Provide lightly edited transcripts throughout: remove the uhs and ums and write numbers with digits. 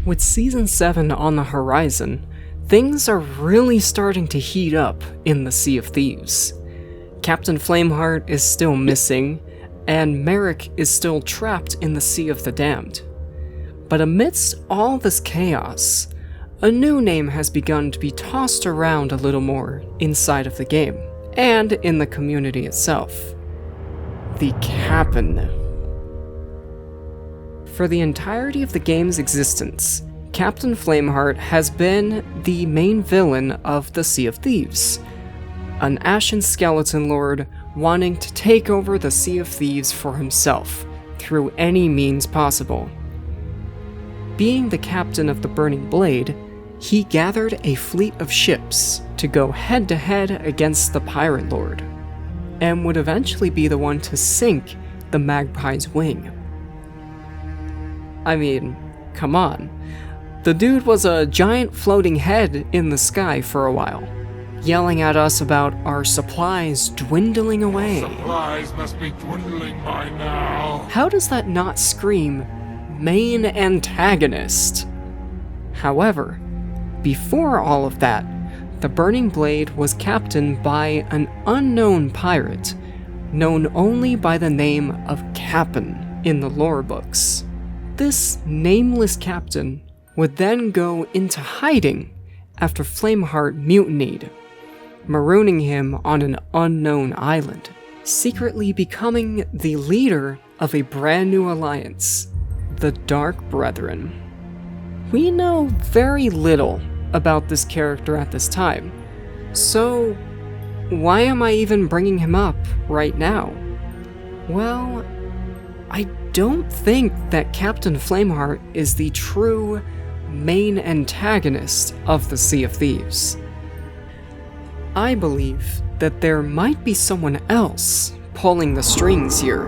With Season 7 on the horizon, things are really starting to heat up in the Sea of Thieves. Captain Flameheart is still missing, and Merrick is still trapped in the Sea of the Damned. But amidst all this chaos, a new name has begun to be tossed around a little more inside of the game, and in the community itself. The Cap'n. For the entirety of the game's existence, Captain Flameheart has been the main villain of the Sea of Thieves, an ashen skeleton lord wanting to take over the Sea of Thieves for himself, through any means possible. Being the captain of the Burning Blade, he gathered a fleet of ships to go head-to-head against the Pirate Lord, and would eventually be the one to sink the Magpie's Wing. I mean, come on. The dude was a giant floating head in the sky for a while, yelling at us about our supplies dwindling away. Supplies must be dwindling by now. How does that not scream main antagonist? However, before all of that, the Burning Blade was captained by an unknown pirate, known only by the name of Cap'n in the lore books. This nameless captain would then go into hiding after Flameheart mutinied, marooning him on an unknown island, secretly becoming the leader of a brand new alliance, the Dark Brethren. We know very little about this character at this time, so why am I even bringing him up right now? Well, I don't think that Captain Flameheart is the true main antagonist of the Sea of Thieves. I believe that there might be someone else pulling the strings here.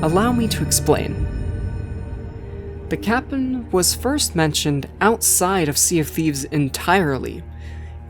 Allow me to explain. The Captain was first mentioned outside of Sea of Thieves entirely,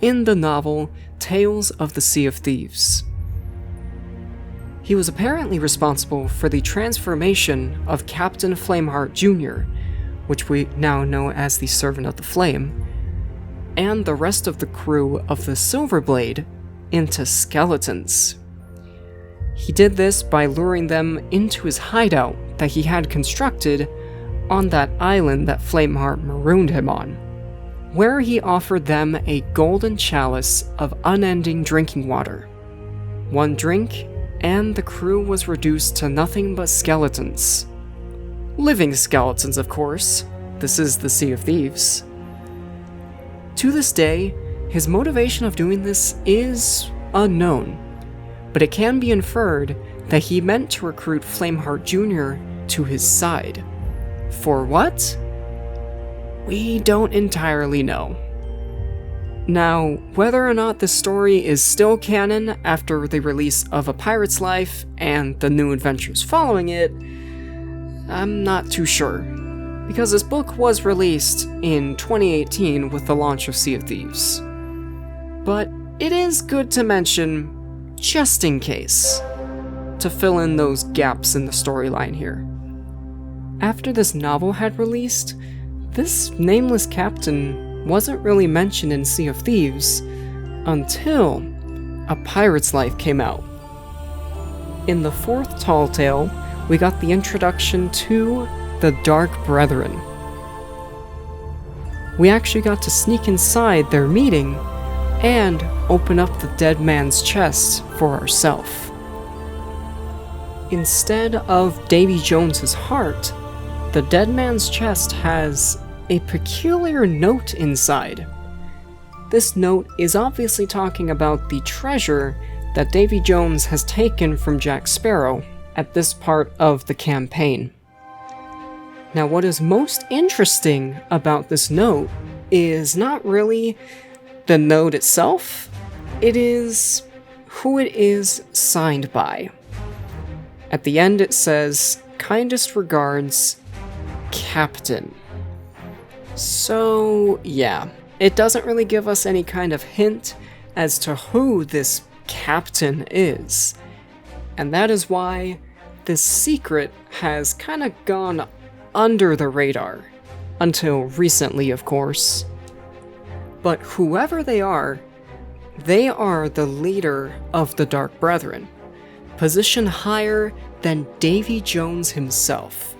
in the novel Tales of the Sea of Thieves. He was apparently responsible for the transformation of Captain Flameheart Jr., which we now know as the Servant of the Flame, and the rest of the crew of the Silverblade into skeletons. He did this by luring them into his hideout that he had constructed on that island that Flameheart marooned him on, where he offered them a golden chalice of unending drinking water. One drink, and the crew was reduced to nothing but skeletons. Living skeletons, of course. This is the Sea of Thieves. To this day, his motivation of doing this is unknown, but it can be inferred that he meant to recruit Flameheart Jr. to his side. For what? We don't entirely know. Now, whether or not this story is still canon after the release of A Pirate's Life and the new adventures following it, I'm not too sure, because this book was released in 2018 with the launch of Sea of Thieves. But it is good to mention, just in case, to fill in those gaps in the storyline here. After this novel had released, this nameless captain wasn't really mentioned in Sea of Thieves until A Pirate's Life came out. In the 4th Tall Tale, we got the introduction to the Dark Brethren. We actually got to sneak inside their meeting and open up the dead man's chest for ourselves. Instead of Davy Jones's heart, the dead man's chest has a peculiar note inside. This note is obviously talking about the treasure that Davy Jones has taken from Jack Sparrow at this part of the campaign. Now, what is most interesting about this note is not really the note itself, it is who it is signed by. At the end it says, "Kindest regards, Captain." So, yeah, it doesn't really give us any kind of hint as to who this captain is. And that is why this secret has kind of gone under the radar Until recently, of course. But whoever they are the leader of the Dark Brethren, positioned higher than Davy Jones himself.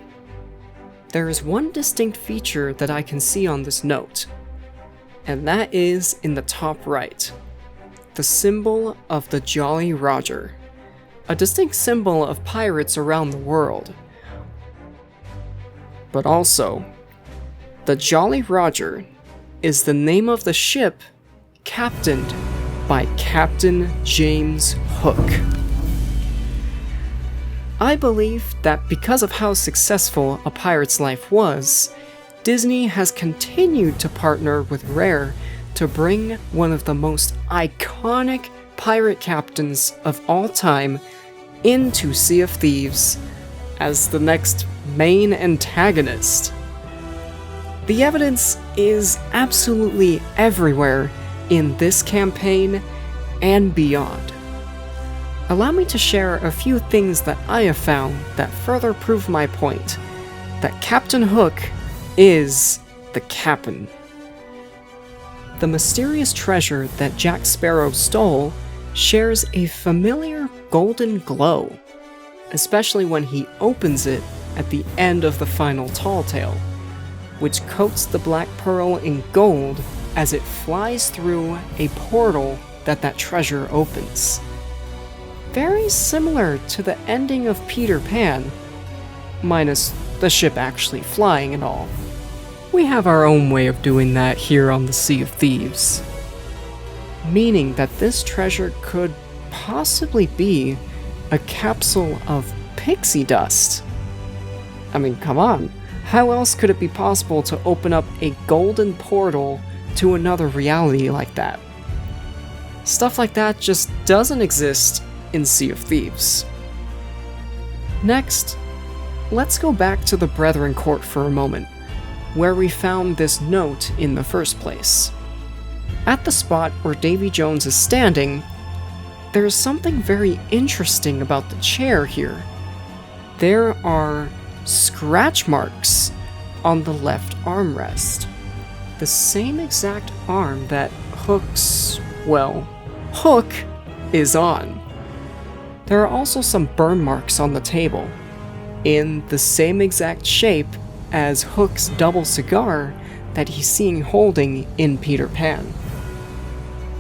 There is one distinct feature that I can see on this note, and that is in the top right, the symbol of the Jolly Roger, a distinct symbol of pirates around the world. But also, the Jolly Roger is the name of the ship captained by Captain James Hook. I believe that because of how successful A Pirate's Life was, Disney has continued to partner with Rare to bring one of the most iconic pirate captains of all time into Sea of Thieves as the next main antagonist. The evidence is absolutely everywhere in this campaign and beyond. Allow me to share a few things that I have found that further prove my point, that Captain Hook is the Cap'n. The mysterious treasure that Jack Sparrow stole shares a familiar golden glow, especially when he opens it at the end of the final tall tale, which coats the Black Pearl in gold as it flies through a portal that treasure opens. Very similar to the ending of Peter Pan, minus the ship actually flying and all. We have our own way of doing that here on the Sea of Thieves. Meaning that this treasure could possibly be a capsule of pixie dust. I mean, come on. How else could it be possible to open up a golden portal to another reality like that? Stuff like that just doesn't exist in Sea of Thieves. Next, let's go back to the Brethren Court for a moment, where we found this note in the first place. At the spot where Davy Jones is standing, there is something very interesting about the chair here. There are scratch marks on the left armrest. The same exact arm that Hook is on. There are also some burn marks on the table, in the same exact shape as Hook's double cigar that he's seen holding in Peter Pan.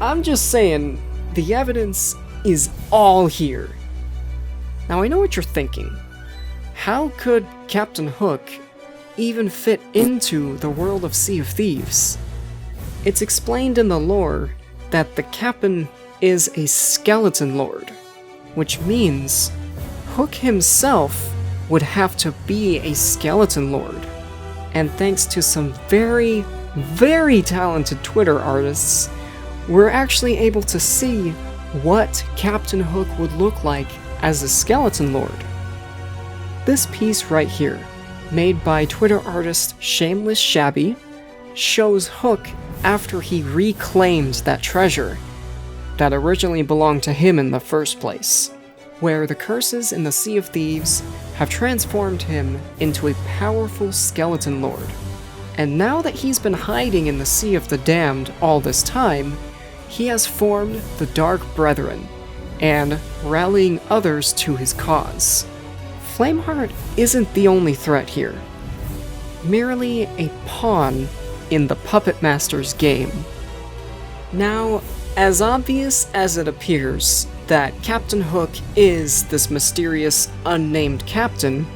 I'm just saying, the evidence is all here. Now I know what you're thinking. How could Captain Hook even fit into the world of Sea of Thieves? It's explained in the lore that the Captain is a skeleton lord, which means Hook himself would have to be a skeleton lord. And thanks to some very, very talented Twitter artists, we're actually able to see what Captain Hook would look like as a skeleton lord. This piece right here, made by Twitter artist ShamelessShabby, shows Hook after he reclaimed that treasure that originally belonged to him in the first place, where the curses in the Sea of Thieves have transformed him into a powerful skeleton lord. And now that he's been hiding in the Sea of the Damned all this time, he has formed the Dark Brethren, and rallying others to his cause. Flameheart isn't the only threat here, merely a pawn in the Puppetmaster's game. Now, as obvious as it appears that Captain Hook is this mysterious, unnamed captain,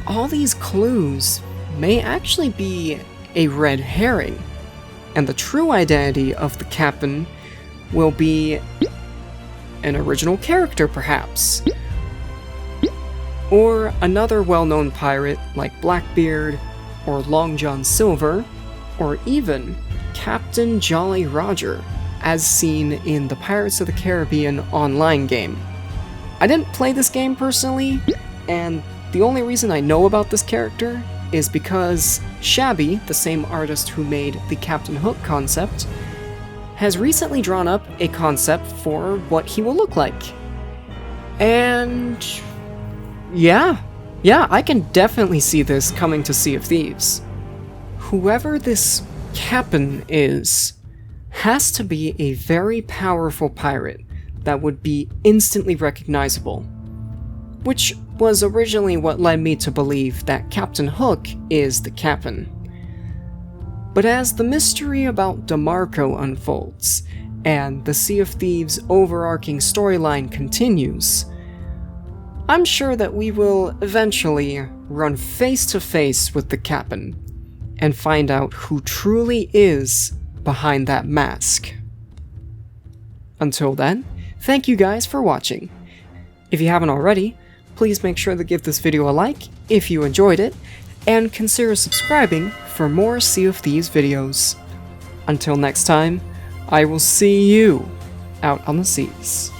all these clues may actually be a red herring, and the true identity of the captain will be an original character, perhaps. Or another well-known pirate like Blackbeard, or Long John Silver, or even Captain Jolly Roger, as seen in the Pirates of the Caribbean online game. I didn't play this game personally, and the only reason I know about this character is because Shabby, the same artist who made the Captain Hook concept, has recently drawn up a concept for what he will look like. And yeah, I can definitely see this coming to Sea of Thieves. whoever this Captain is has to be a very powerful pirate that would be instantly recognizable, which was originally what led me to believe that Captain Hook is the Captain. But as the mystery about DeMarco unfolds, and the Sea of Thieves' overarching storyline continues, I'm sure that we will eventually run face to face with the Captain and find out who truly is behind that mask. Until then, thank you guys for watching. If you haven't already, please make sure to give this video a like if you enjoyed it, and consider subscribing for more Sea of Thieves videos. Until next time, I will see you out on the seas.